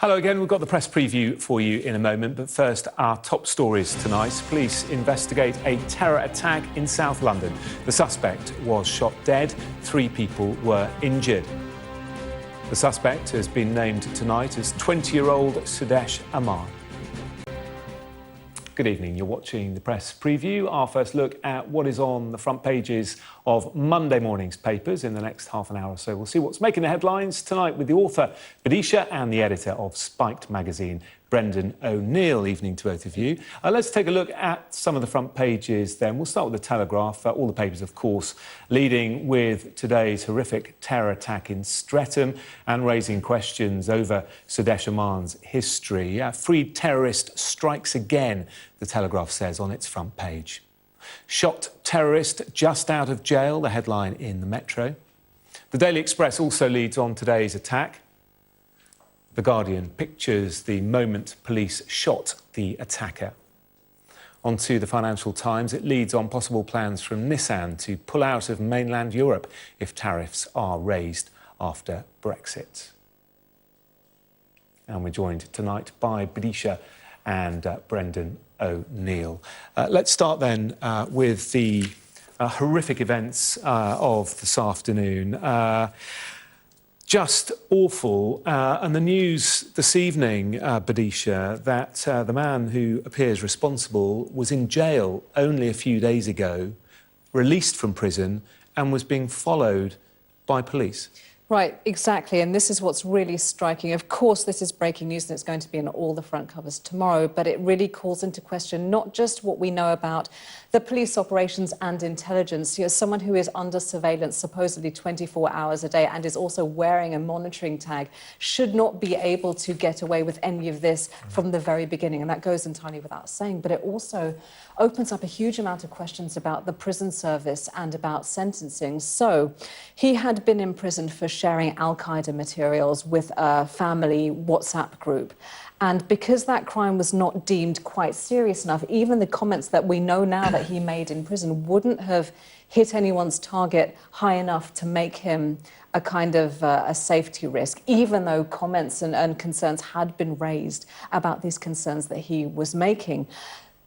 Hello again, we've got the press preview for you in a moment, but first, our top stories tonight. Police investigate a terror attack in South London. The suspect was shot dead, 3 people were injured. The suspect has been named tonight as 20-year-old Sudesh Aman. Good evening, you're watching the press preview. Our first look at what is on the front pages of Monday morning's papers in the next half an hour or so. We'll see what's making the headlines tonight with the author, Vidisha, and the editor of Spiked magazine, Brendan O'Neill. Evening to both of you. Let's take a look at some of the front pages then. We'll start with the Telegraph, all the papers, of course, leading with today's horrific terror attack in Streatham and raising questions over Sudesh Aman's history. Freed terrorist strikes again, the Telegraph says on its front page. Shot terrorist just out of jail, the headline in the Metro. The Daily Express also leads on today's attack. The Guardian pictures the moment police shot the attacker. Onto the Financial Times, it leads on possible plans from Nissan to pull out of mainland Europe if tariffs are raised after Brexit. And we're joined tonight by Vidisha and Brendan O'Neill. Let's start then with the horrific events of this afternoon. Just awful. And the news this evening, Vidisha, that the man who appears responsible was in jail only a few days ago, released from prison, and was being followed by police. Right, exactly, and this is what's really striking. Of course, this is breaking news and it's going to be in all the front covers tomorrow, but it really calls into question not just what we know about the police operations and intelligence. You're someone who is under surveillance supposedly 24 hours a day and is also wearing a monitoring tag should not be able to get away with any of this from the very beginning, and that goes entirely without saying, but it also opens up a huge amount of questions about the prison service and about sentencing. So he had been imprisoned for sharing Al-Qaeda materials with a family WhatsApp group. And because that crime was not deemed quite serious enough, even the comments that we know now that he made in prison wouldn't have hit anyone's target high enough to make him a kind of a safety risk, even though comments and concerns had been raised about these concerns that he was making.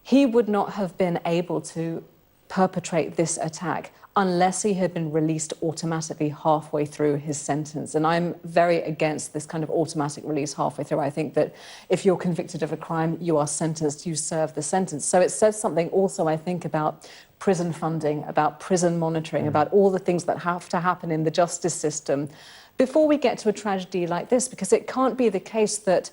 He would not have been able to perpetrate this attack unless he had been released automatically halfway through his sentence. And I'm very against this kind of automatic release halfway through. I think that if you're convicted of a crime, you are sentenced, you serve the sentence. So it says something also, I think, about prison funding, about prison monitoring, about all the things that have to happen in the justice system before we get to a tragedy like this, because it can't be the case that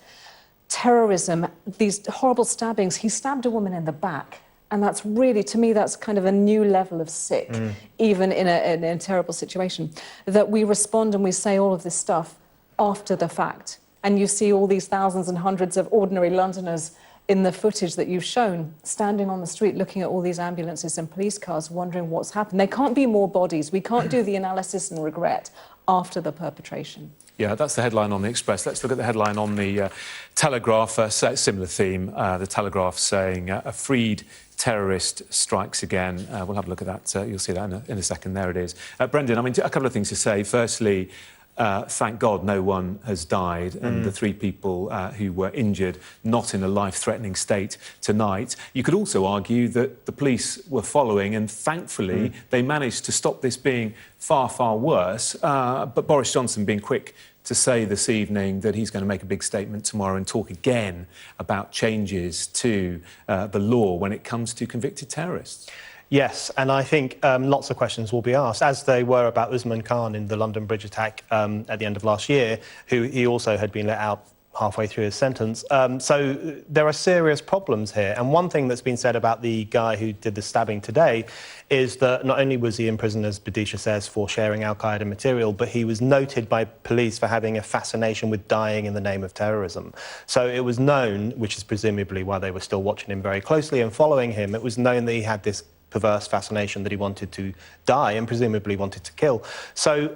terrorism, these horrible stabbings, he stabbed a woman in the back. And that's really, to me, that's kind of a new level of sick, even in a terrible situation, that we respond and we say all of this stuff after the fact. And you see all these thousands and hundreds of ordinary Londoners in the footage that you've shown, standing on the street, looking at all these ambulances and police cars, wondering what's happened. There can't be more bodies. We can't do the analysis and regret after the perpetration. Yeah, that's the headline on the Express. Let's look at the headline on the Telegraph. Similar theme. The Telegraph saying a freed terrorist strikes again. We'll have a look at that. You'll see that in a second. There it is. Brendan, I mean, a couple of things to say. Firstly, thank God no one has died, and the 3 people who were injured, not in a life-threatening state tonight. You could also argue that the police were following, and thankfully they managed to stop this being far, far worse. But Boris Johnson being quick to say this evening that he's going to make a big statement tomorrow and talk again about changes to the law when it comes to convicted terrorists. Yes, and I think lots of questions will be asked, as they were about Usman Khan in the London Bridge attack at the end of last year, who he also had been let out halfway through his sentence. So there are serious problems here. And one thing that's been said about the guy who did the stabbing today is that not only was he in prison, as Vidisha says, for sharing Al-Qaeda material, but he was noted by police for having a fascination with dying in the name of terrorism. So it was known, which is presumably why they were still watching him very closely and following him, it was known that he had this perverse fascination, that he wanted to die and presumably wanted to kill. So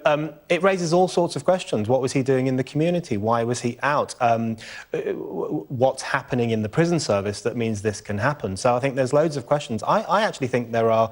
it raises all sorts of questions. What was he doing in the community? Why was he out? What's happening in the prison service that means this can happen? So I think there's loads of questions. I actually think there are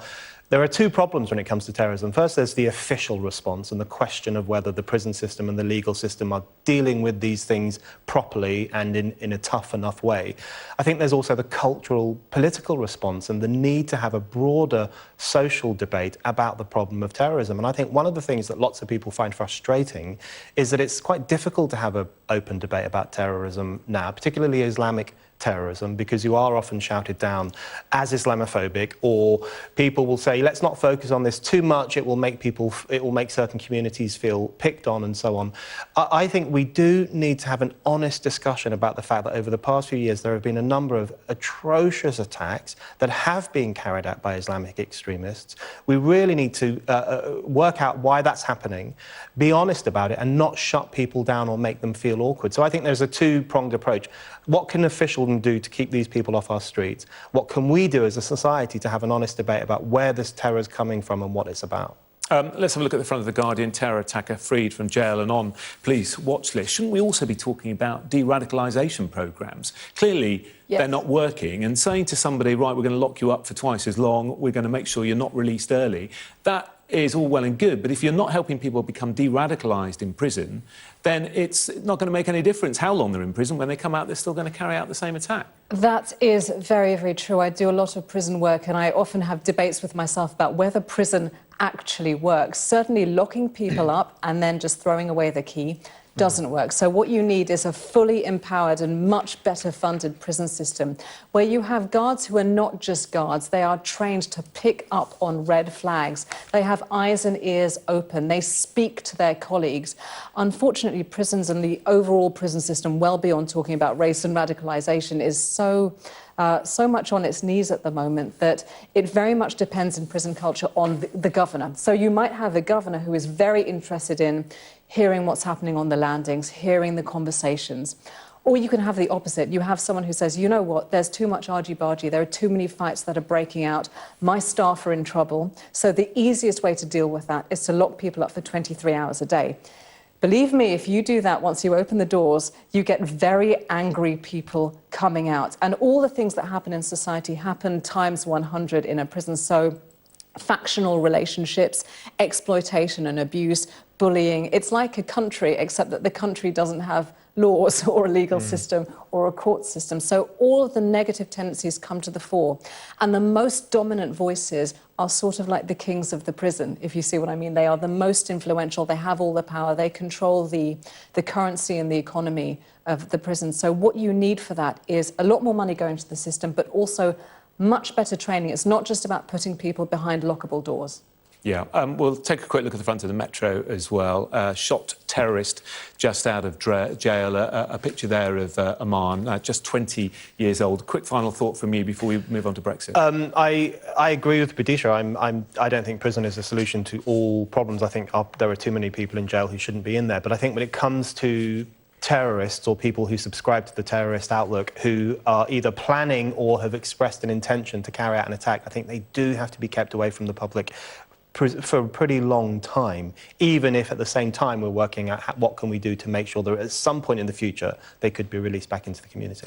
There are two problems when it comes to terrorism. First, there's the official response and the question of whether the prison system and the legal system are dealing with these things properly and in a tough enough way. I think there's also the cultural, political response and the need to have a broader social debate about the problem of terrorism. And I think one of the things that lots of people find frustrating is that it's quite difficult to have an open debate about terrorism now, particularly Islamic terrorism, because you are often shouted down as Islamophobic, or people will say, let's not focus on this too much, it will make certain communities feel picked on and so on. I think we do need to have an honest discussion about the fact that over the past few years there have been a number of atrocious attacks that have been carried out by Islamic extremists. We really need to work out why that's happening, be honest about it, and not shut people down or make them feel awkward. So I think there's a two-pronged approach. What can officials do to keep these people off our streets? What can we do as a society to have an honest debate about where this terror is coming from and what it's about? Let's have a look at the front of The Guardian. Terror attacker freed from jail and on police watch list. Shouldn't we also be talking about de-radicalisation programmes? Clearly, yes, they're not working. And saying to somebody, right, we're going to lock you up for twice as long, we're going to make sure you're not released early, that is all well and good. But if you're not helping people become de-radicalised in prison, then it's not going to make any difference how long they're in prison. When they come out, they're still going to carry out the same attack. That is very, very true. I do a lot of prison work, and I often have debates with myself about whether prison actually works. Certainly locking people up and then just throwing away the key doesn't work. So what you need is a fully empowered and much better funded prison system where you have guards who are not just guards. They are trained to pick up on red flags. They have eyes and ears open. They speak to their colleagues. Unfortunately, prisons and the overall prison system, well beyond talking about race and radicalisation, is so much on its knees at the moment that it very much depends in prison culture on the governor. So you might have a governor who is very interested in hearing what's happening on the landings, hearing the conversations. Or you can have the opposite. You have someone who says, you know what, there's too much argy-bargy, there are too many fights that are breaking out, my staff are in trouble. So the easiest way to deal with that is to lock people up for 23 hours a day. Believe me, if you do that, once you open the doors, you get very angry people coming out. And all the things that happen in society happen times 100 in a prison. So factional relationships, exploitation and abuse, bullying. It's like a country, except that the country doesn't have laws or a legal system or a court system. So all of the negative tendencies come to the fore. And the most dominant voices are sort of like the kings of the prison, if you see what I mean. They are the most influential. They have all the power. They control the currency and the economy of the prison. So what you need for that is a lot more money going to the system, but also much better training. It's not just about putting people behind lockable doors. Yeah, we'll take a quick look at the front of the Metro as well. Shot terrorist just out of jail. A picture there of Aman, just 20 years old. Quick final thought from you before we move on to Brexit. I agree with Bidisha. I don't think prison is a solution to all problems. I think there are too many people in jail who shouldn't be in there. But I think when it comes to terrorists or people who subscribe to the terrorist outlook who are either planning or have expressed an intention to carry out an attack, I think they do have to be kept away from the public for a pretty long time, even if at the same time we're working out what can we do to make sure that at some point in the future they could be released back into the community.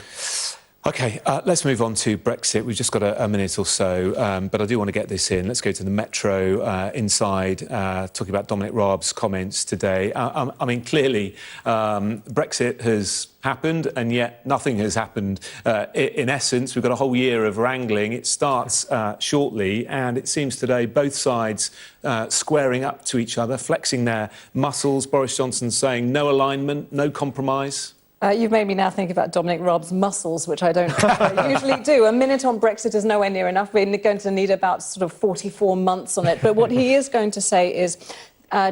OK, let's move on to Brexit. We've just got a minute or so, but I do want to get this in. Let's go to the Metro inside, talking about Dominic Raab's comments today. I mean, clearly, Brexit has happened, and yet nothing has happened. In essence, we've got a whole year of wrangling. It starts shortly, and it seems today both sides squaring up to each other, flexing their muscles. Boris Johnson saying no alignment, no compromise. You've made me now think about Dominic Raab's muscles, which I don't usually do. A minute on Brexit is nowhere near enough. We're going to need about sort of 44 months on it. But what he is going to say is,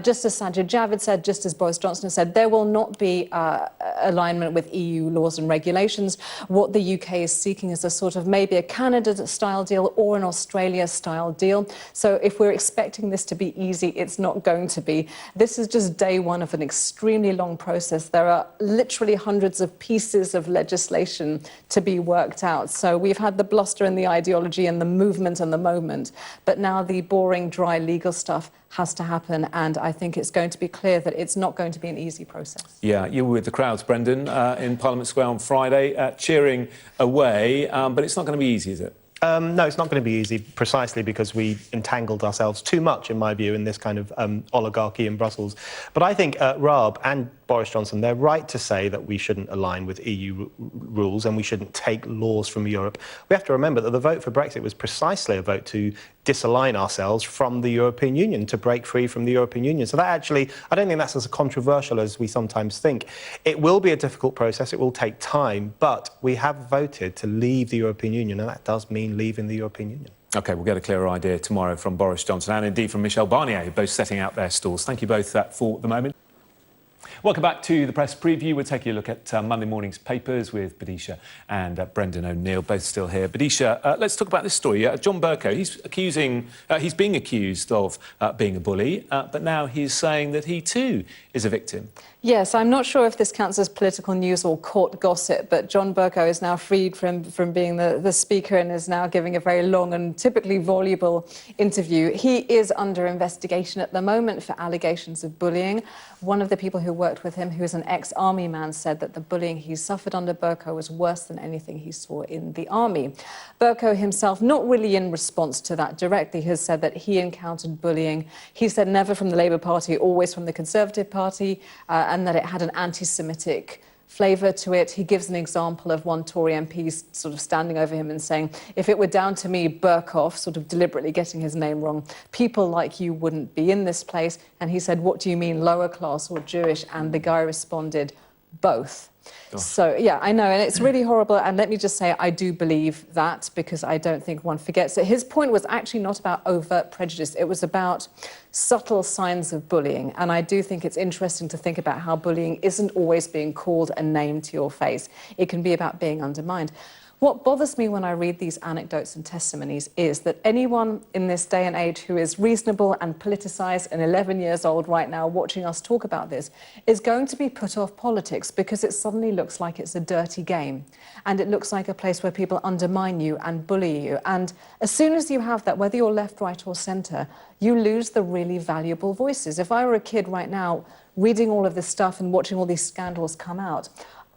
just as Sajid Javid said, just as Boris Johnson has said, there will not be alignment with EU laws and regulations. What the UK is seeking is a sort of maybe a Canada-style deal or an Australia-style deal. So if we're expecting this to be easy, it's not going to be. This is just day one of an extremely long process. There are literally hundreds of pieces of legislation to be worked out. So we've had the bluster and the ideology and the movement and the moment, but now the boring, dry legal stuff has to happen, and I think it's going to be clear that it's not going to be an easy process. Yeah, you were with the crowds, Brendan, in Parliament Square on Friday, cheering away, but it's not going to be easy, is it? No, it's not going to be easy, precisely because we entangled ourselves too much, in my view, in this kind of oligarchy in Brussels. But I think Raab and Boris Johnson, they're right to say that we shouldn't align with EU rules and we shouldn't take laws from Europe. We have to remember that the vote for Brexit was precisely a vote to disalign ourselves from the European Union, to break free from the European Union. So that actually, I don't think that's as controversial as we sometimes think. It will be a difficult process, it will take time, but we have voted to leave the European Union, and that does mean leaving the European Union. OK, we'll get a clearer idea tomorrow from Boris Johnson and indeed from Michel Barnier, both setting out their stalls. Thank you both for the moment. Welcome back to the press preview. We're taking a look at Monday morning's papers with Badisha and Brendan O'Neill, both still here. Badisha, let's talk about this story. John Bercow, he's being accused of being a bully, but now he's saying that he too is a victim. Yes, I'm not sure if this counts as political news or court gossip, but John Bercow is now freed from being the speaker and is now giving a very long and typically voluble interview. He is under investigation at the moment for allegations of bullying. One of the people who worked with him, who is an ex-army man, said that the bullying he suffered under Bercow was worse than anything he saw in the army. Bercow himself, not really in response to that directly, has said that he encountered bullying. He said never from the Labour Party, always from the Conservative Party, and that it had an anti-Semitic flavour to it. He gives an example of one Tory MP sort of standing over him and saying, if it were down to me, Berkoff, sort of deliberately getting his name wrong, people like you wouldn't be in this place. And he said, what do you mean, lower class or Jewish? And the guy responded, both. Gosh. So, yeah, I know, and it's really horrible. And let me just say, I do believe that, because I don't think one forgets it. His point was actually not about overt prejudice. It was about subtle signs of bullying. And I do think it's interesting to think about how bullying isn't always being called and named to your face. It can be about being undermined. What bothers me when I read these anecdotes and testimonies is that anyone in this day and age who is reasonable and politicised and 11 years old right now watching us talk about this is going to be put off politics, because it suddenly looks like it's a dirty game and it looks like a place where people undermine you and bully you. And as soon as you have that, whether you're left, right or centre, you lose the really valuable voices. If I were a kid right now reading all of this stuff and watching all these scandals come out,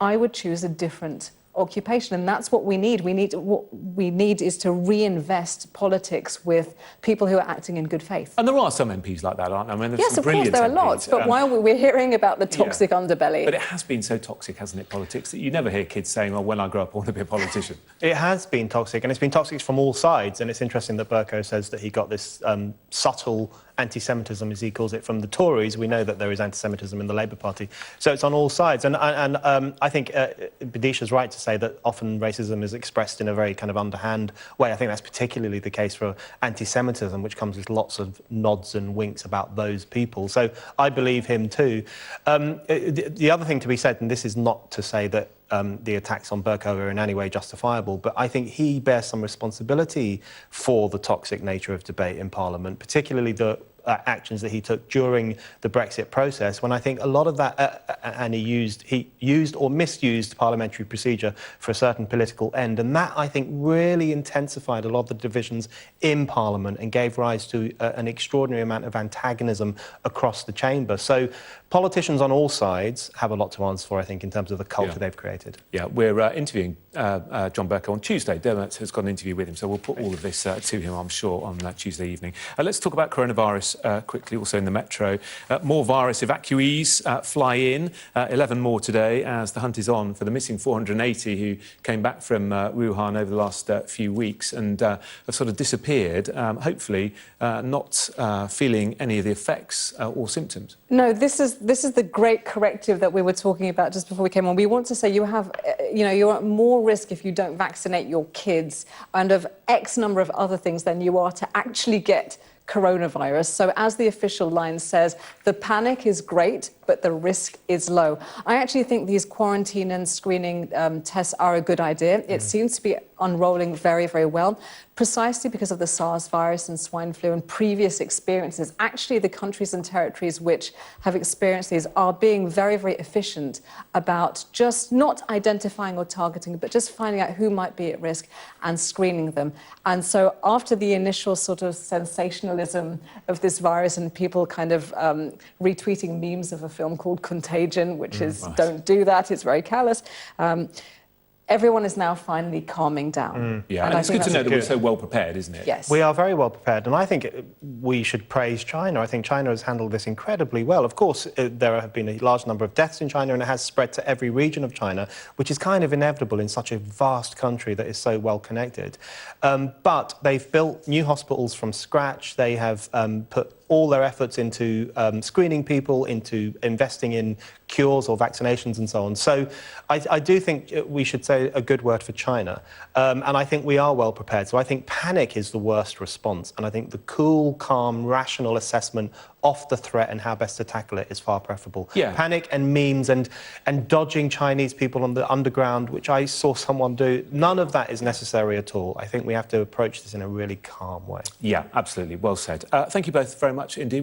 I would choose a different occupation, and that's what we need. What we need is to reinvest politics with people who are acting in good faith. And there are some MPs like that, aren't there? I mean, there's yes, some of course, brilliant there are MPs. lots. But while we're hearing about the toxic underbelly, but it has been so toxic, hasn't it, politics, that you never hear kids saying, "Well, when I grow up, I want to be a politician." It has been toxic, and it's been toxic from all sides. And it's interesting that Bercow says that he got this subtle anti-Semitism, as he calls it, from the Tories. We know that there is anti-Semitism in the Labour Party. So it's on all sides. And I think Badisha's right to say that often racism is expressed in a very kind of underhand way. I think that's particularly the case for anti-Semitism, which comes with lots of nods and winks about those people. So I believe him too. The other thing to be said, and this is not to say that the attacks on Bercow are in any way justifiable, but I think he bears some responsibility for the toxic nature of debate in Parliament, particularly the actions that he took during the Brexit process, when I think a lot of that, and he used or misused parliamentary procedure for a certain political end, and that, I think, really intensified a lot of the divisions in Parliament and gave rise to an extraordinary amount of antagonism across the chamber. So politicians on all sides have a lot to answer for, I think, in terms of the culture they've created. Yeah, we're interviewing John Bercow on Tuesday. Dermot has got an interview with him, so we'll put all of this to him, I'm sure, on Tuesday evening. Let's talk about coronavirus quickly, also in the Metro. More virus evacuees fly in, 11 more today, as the hunt is on for the missing 480 who came back from Wuhan over the last few weeks and have sort of disappeared, hopefully not feeling any of the effects or symptoms. No, this is the great corrective that we were talking about just before we came on. We want to say you're at more risk if you don't vaccinate your kids and of X number of other things than you are to actually get coronavirus. So as the official line says, the panic is great, but the risk is low. I actually think these quarantine and screening tests are a good idea. It seems to be unrolling very, very well, precisely because of the SARS virus and swine flu and previous experiences. Actually, the countries and territories which have experienced these are being very, very efficient about just not identifying or targeting, but just finding out who might be at risk and screening them. And so after the initial sort of sensationalism of this virus and people kind of retweeting memes of a film called Contagion, which is, don't do that, it's very callous. everyone is now finally calming down. Yeah, and I it's think good to know that's that we're so well prepared, isn't it? Yes. We are very well prepared, and I think we should praise China. I think China has handled this incredibly well. Of course, there have been a large number of deaths in China, and it has spread to every region of China, which is kind of inevitable in such a vast country that is so well connected. But they've built new hospitals from scratch. They have put all their efforts into screening people, into investing in cures or vaccinations and so on. So I do think we should say a good word for China. And I think we are well prepared. So I think panic is the worst response. And I think the cool, calm, rational assessment of the threat and how best to tackle it is far preferable. Yeah. Panic and memes and dodging Chinese people on the underground, which I saw someone do, none of that is necessary at all. I think we have to approach this in a really calm way. Yeah, absolutely. Well said. Thank you both very much indeed.